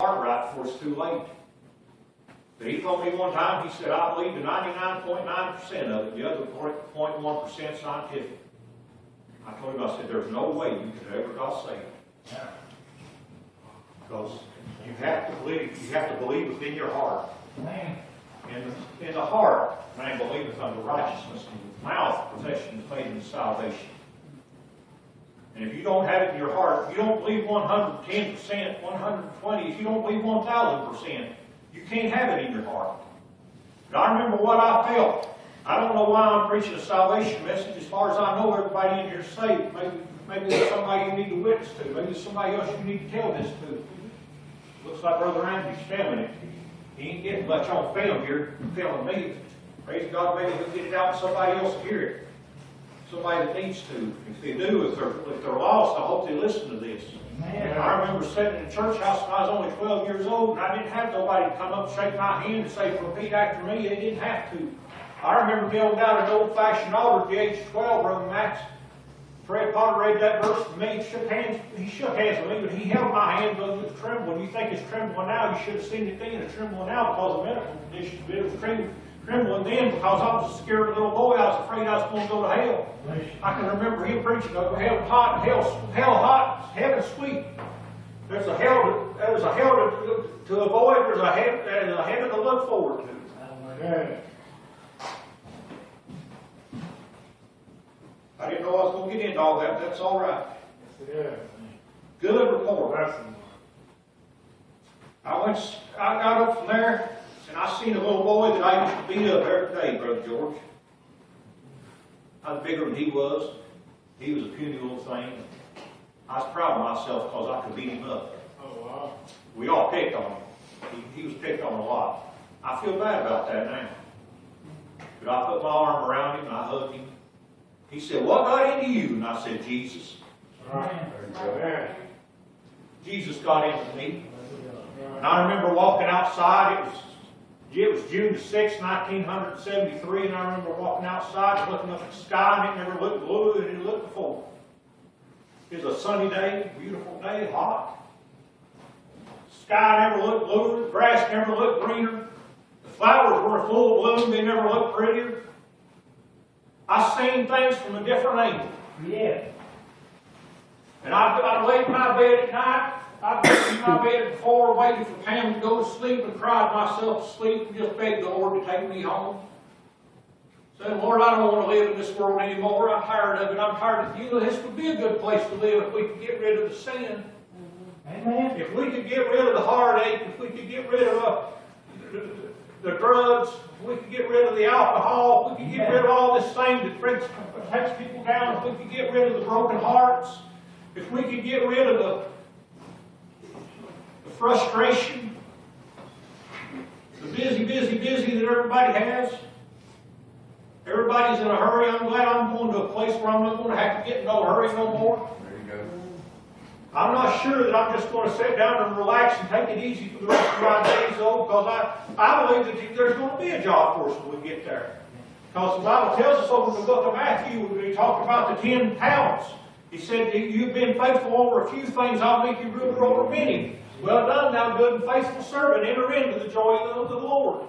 heart right before it's too late. But he told me one time, he said, I believe the 99.9% of it, the other 0.1% scientific. I told him, I said, there's no way you could ever got saved. Yeah. Because you have to believe within your heart. Man. In the heart, man believeth unto righteousness, and with mouth profession is made unto salvation. And if you don't have it in your heart, if you don't believe 110%, 120%, if you don't believe 1,000%, you can't have it in your heart. But I remember what I felt. I don't know why I'm preaching a salvation message. As far as I know, everybody in here is saved. Maybe there's somebody you need to witness to. Maybe there's somebody else you need to tell this to. Looks like Brother Andrew's filming it. He ain't getting much on film here, filming me. Praise God, maybe he'll get it out and somebody else will hear it. Somebody that needs to. If they do, if they're lost, I hope they listen to this. Man. I remember sitting in a church house when I was only 12 years old, and I didn't have nobody to come up and shake my hand and say, repeat after me. They didn't have to. I remember building out an old-fashioned altar at the age of 12, Brother Max. Fred Potter read that verse to me. He shook hands with me, but he held my hand, but it was trembling. You think it's trembling now? You should have seen it then. It's trembling now because of medical conditions. But it was trembling then because I was a scared little boy. I was afraid I was going to go to hell. I can remember him preaching of hell hot, hell hot, heaven sweet. There's a hell to avoid. There's a heaven to look forward to. Okay. I didn't know I was going to get into all that. That's all right. Yeah. Good report. I got up from there, and I seen a little boy that I used to beat up every day, Brother George. I was bigger than he was. He was a puny little thing. I was proud of myself because I could beat him up. Oh, wow. We all picked on him. He was picked on a lot. I feel bad about that now. But I put my arm around him and I hugged him. He said, what got into you? And I said, Jesus. Right. Jesus got into me. And I remember walking outside. It was June the 6th, 1973, and I remember walking outside, looking up at the sky, and it never looked bluer than it looked before. It was a sunny day, beautiful day, hot. The sky never looked bluer, the grass never looked greener. The flowers were full bloom, they never looked prettier. I seen things from a different angle. Yeah. And I'd lay in my bed at night. I'd been in my bed before, waiting for Pam to go to sleep, and cried myself to sleep and just begged the Lord to take me home. Said, Lord, I don't want to live in this world anymore. I'm tired of it. I'm tired of it. This would be a good place to live if we could get rid of the sin. Amen. If we could get rid of the heartache, if we could get rid of the drugs, if we could get rid of the alcohol, if we could get rid of all this thing that takes people down, if we could get rid of the broken hearts, if we could get rid of the frustration, the busy that everybody has. Everybody's in a hurry. I'm glad I'm going to a place where I'm not going to have to get in no hurry no more. There you go. I'm not sure that I'm just going to sit down and relax and take it easy for the rest of my days, though, because I believe that there's going to be a job for us when we get there. Because the Bible tells us over in the book of Matthew, when we talked about the 10 talents, he said, you've been faithful over a few things, I'll make you ruler over many. Well done, thou good and faithful servant. Enter into the joy of the Lord.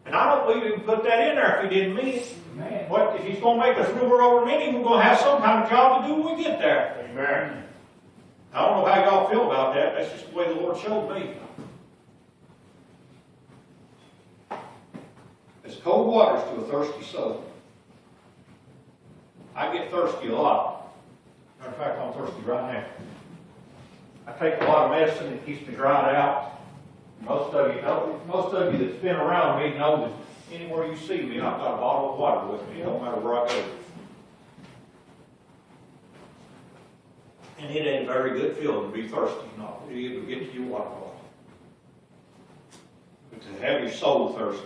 And I don't believe he would put that in there if he didn't mean it. Amen. What, if he's going to make us ruler over many, we're going to have some kind of job to do when we get there. Amen. I don't know how y'all feel about that. That's just the way the Lord showed me. It's cold waters to a thirsty soul. I get thirsty a lot. Matter of fact, I'm thirsty right now. I take a lot of medicine that keeps me dried out. Most of you that's been around me know that anywhere you see me, I've got a bottle of water with me, no matter where I go. And it ain't a very good feeling to be thirsty, not to be able to get to your water bottle. But to have your soul thirsty,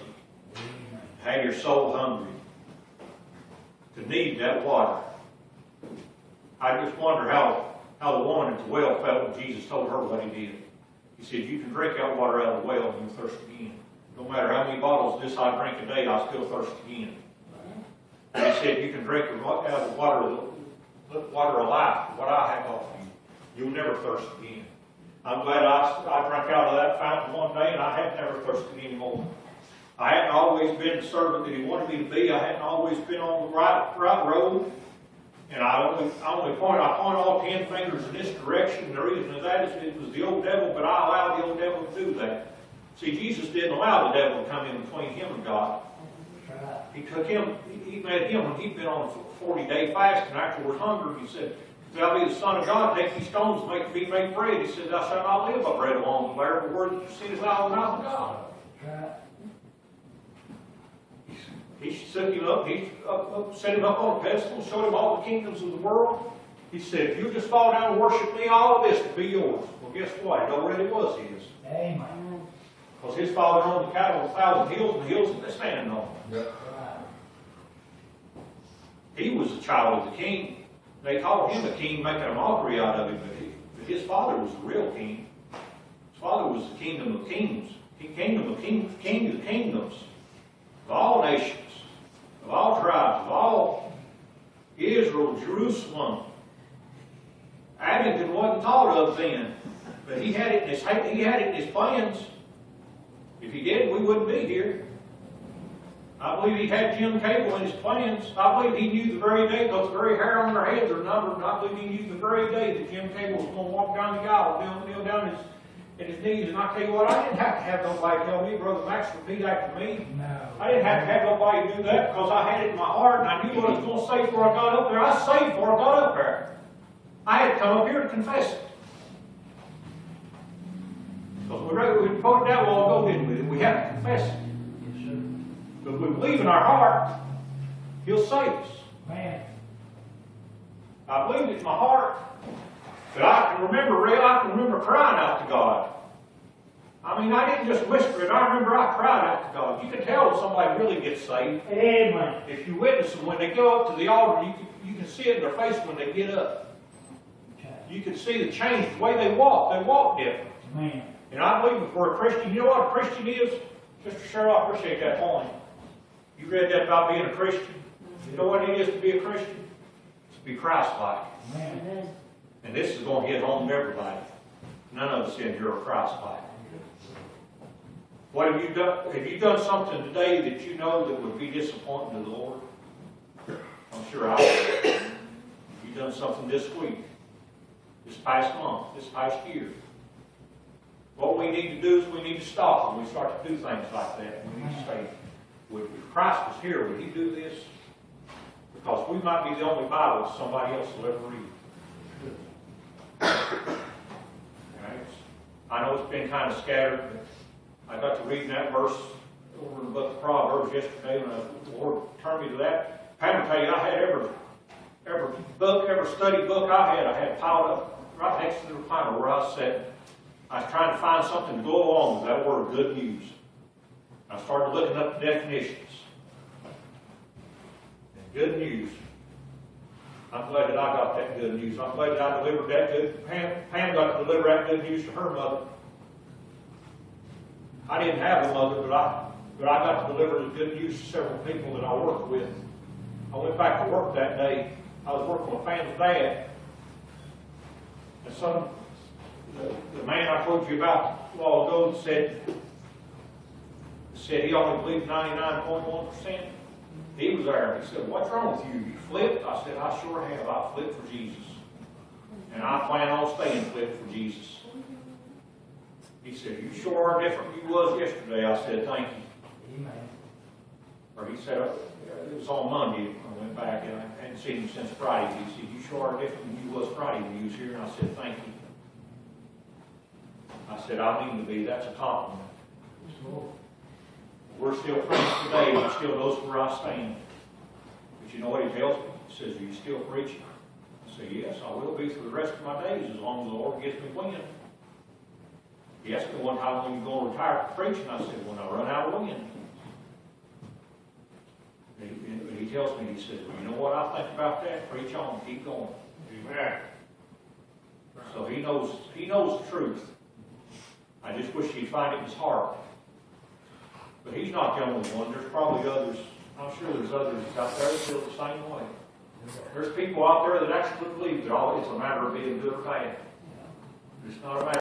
have your soul hungry, to need that water. I just wonder how the woman at the well felt when Jesus told her what he did. He said, you can drink that water out of the well and you'll thirst again. No matter how many bottles of this I drink a day, I'll still thirst again. And he said, you can drink out of the water of life, what I have offered you. You'll never thirst again. I'm glad I drank out of that fountain one day and I had never thirsted anymore. I hadn't always been the servant that he wanted me to be. I hadn't always been on the right road. And I point all 10 fingers in this direction. And the reason of that is it was the old devil, but I allowed the old devil to do that. See, Jesus didn't allow the devil to come in between him and God. He took him, he made him, when he'd been on a 40-day fast and afterwards hungered, he said, if thou be the Son of God, take these stones and be made bread. He said, thou shalt not live by bread alone, but every word that you see is out of the mouth of God. He took him up, set him up on a pedestal, showed him all the kingdoms of the world. He said, if you just fall down and worship me, all of this will be yours. Well, guess what? It already was his. Amen. Because his father owned the cattle of 1,000 hills, and the hills that they stand on. Yep. He was a child of the king. They called him a king, making a mockery out of him, but his father was the real king. His father was the kingdom of kings. King of kingdoms, of all nations, of all tribes, of all Israel, Jerusalem. Abingdon wasn't thought of then, but he had it in his plans. If he did, we wouldn't be here. I believe he had Jim Cable in his plans. I believe he knew the very day, because the very hair on their heads are numbered, and I believe he knew the very day that Jim Cable was going to walk down the aisle, kneel down at his knees. And I tell you what, I didn't have to have nobody tell me, Brother Max, repeat after me. No. I didn't have to have nobody do that, because I had it in my heart, and I knew what I was going to say before I got up there. I saved before I got up there. I had to come up here to confess it. Because we quoted that a while ago, didn't we? We have to confess it. Yes, sir. But if we believe in our heart, He'll save us. Man. I believed it in my heart. But I can remember crying out to God. I mean, I didn't just whisper it. I remember I cried out to God. You can tell when somebody really gets saved. Amen. If you witness them, when they go up to the altar, you can see it in their face when they get up. Okay. You can see the change, the way they walk different. Man. And I believe that for a Christian, you know what a Christian is? Sister Cheryl, I appreciate that point. You read that about being a Christian. You know what it is to be a Christian? To be Christ-like. Man. And this is going to hit home to everybody. None of us in here are Christ-like. What have you done? Have you done something today that you know that would be disappointing to the Lord? I'm sure I have. Have you done something this week, this past month, this past year? What we need to do is we need to stop when we start to do things like that. We need to say, if Christ was here, would He do this? Because we might be the only Bible somebody else will ever read. Okay. I know it's been kind of scattered, but I got to reading that verse over in the book of Proverbs yesterday, and the Lord turned me to that. I tell you, I had every study book I had piled up right next to the recliner where I sat. I was trying to find something to go along with that word, good news. I started looking up the definitions. And good news. I'm glad that I got that good news. I'm glad that I delivered that good. Pam got to deliver that good news to her mother. I didn't have a mother, but I got to deliver the good news to several people that I worked with. I went back to work that day. I was working with Pam's dad. And the man I told you about a while ago said he only believed 99.1%. He was there. He said, "What's wrong with you? You flipped?" I said, "I sure have. I flipped for Jesus. And I plan on staying flipped for Jesus." He said, "You sure are different than you was yesterday." I said, "Thank you." Amen. Or he said, it was on Monday. I went back and I hadn't seen him since Friday. He said, "You sure are different than you was Friday when you was here." And I said, "Thank you." I said, "I mean to be. That's a compliment." We're still friends today. He still knows where I stand. But you know what he tells me? He says, "Are you still preaching?" I say, "Yes, I will be for the rest of my days as long as the Lord gives me wind." He asked me one time, "When you going to retire from preaching?" I said, "When I run out of wind." He tells me, he says, "Well, you know what I think about that? Preach on, keep going." Amen. So he knows the truth. I just wish he'd find it in his heart. But he's not the only one. There's probably others. I'm sure there's others out there that feel the same way. There's people out there that actually believe that it's a matter of being good or bad. It's not a matter